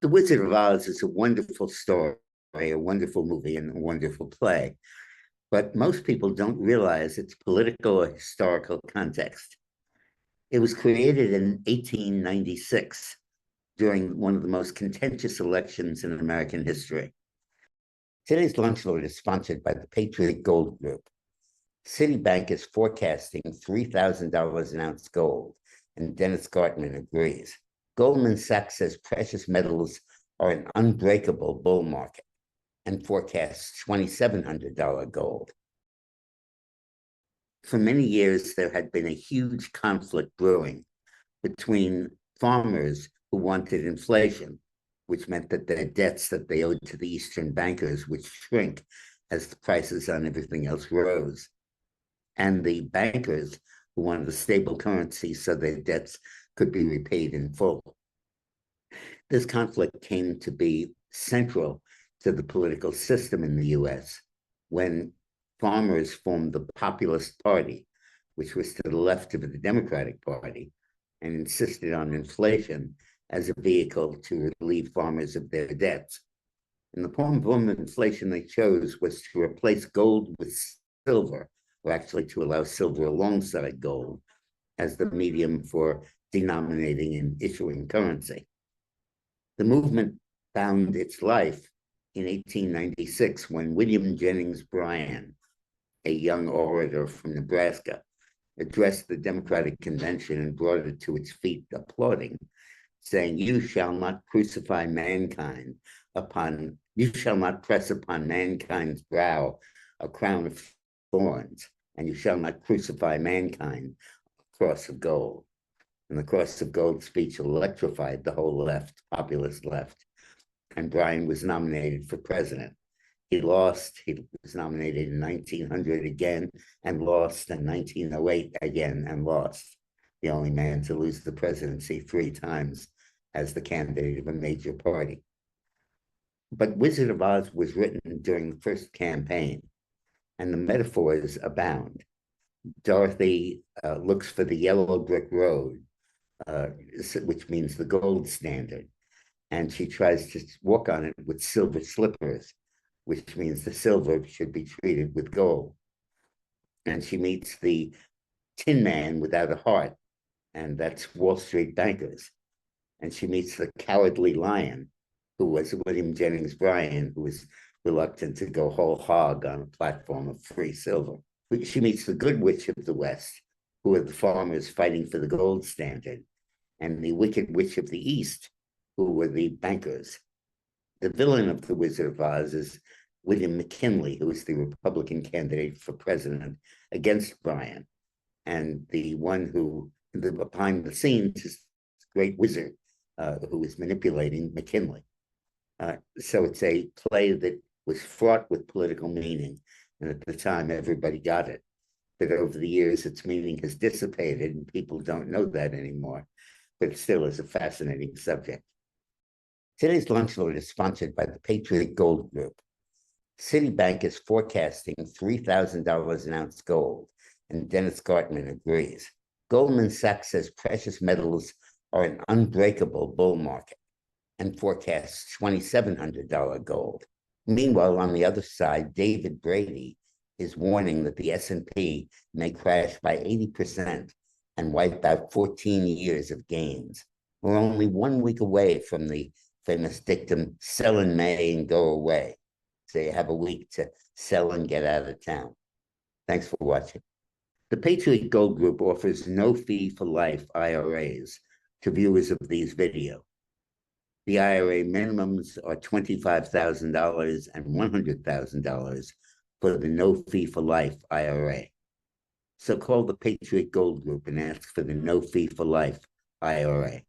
The Wizard of Oz is a wonderful story, a wonderful movie, and a wonderful play. But most people don't realize its political or historical context. It was created in 1896 during one of the most contentious elections in American history. Today's Lunch Load is sponsored by the Patriot Gold Group. Citibank is forecasting $3,000 an ounce gold, and Dennis Gartman agrees. Goldman Sachs says precious metals are an unbreakable bull market and forecasts $2,700 gold. For many years, there had been a huge conflict brewing between farmers who wanted inflation, which meant that their debts that they owed to the Eastern bankers would shrink as the prices on everything else rose, and the bankers who wanted a stable currency so their debts could be repaid in full. This conflict came to be central to the political system in the US when farmers formed the Populist Party, which was to the left of the Democratic Party, and insisted on inflation as a vehicle to relieve farmers of their debts. And the form of inflation they chose was to replace gold with silver, or actually to allow silver alongside gold as the medium for denominating and issuing currency. The movement found its life in 1896 when William Jennings Bryan, a young orator from Nebraska, addressed the Democratic Convention and brought it to its feet, applauding, saying, you shall not press upon mankind's brow a crown of thorns, and you shall not crucify mankind a cross of gold. And the cross of gold speech electrified the whole left, populist left. And Bryan was nominated for president. He lost. He was nominated in 1900 again and lost, in 1908 again and lost. The only man to lose the presidency 3 times as the candidate of a major party. But Wizard of Oz was written during the first campaign, and the metaphors abound. Dorothy looks for the yellow brick road, which means the gold standard, and she tries to walk on it with silver slippers, which means the silver should be treated with gold. And she meets the Tin Man without a heart, and that's Wall Street bankers. And she meets the Cowardly Lion, who was William Jennings Bryan, who was reluctant to go whole hog on a platform of free silver. She meets the Good Witch of the West, who are the farmers fighting for the gold standard, and the Wicked Witch of the East, who were the bankers. The villain of The Wizard of Oz is William McKinley, who is the Republican candidate for president against Bryan, and the one who, behind the scenes, is the great wizard who is manipulating McKinley. So it's a play that was fraught with political meaning, and at the time, everybody got it. But over the years, its meaning has dissipated, and people don't know that anymore. But it still is a fascinating subject. Today's Lunch Load is sponsored by the Patriot Gold Group. Citibank is forecasting $3,000 an ounce gold, and Dennis Gartman agrees. Goldman Sachs says precious metals are an unbreakable bull market and forecasts $2,700 gold. Meanwhile, on the other side, David Brady is warning that the S&P may crash by 80% and wipe out 14 years of gains. We're only 1 week away from the famous dictum, sell in May and go away. So you have a week to sell and get out of town. Thanks for watching. The Patriot Gold Group offers no fee for life IRAs to viewers of these videos. The IRA minimums are $25,000 and $100,000 for the no fee for life IRA. So call the Patriot Gold Group and ask for the no fee for life IRA.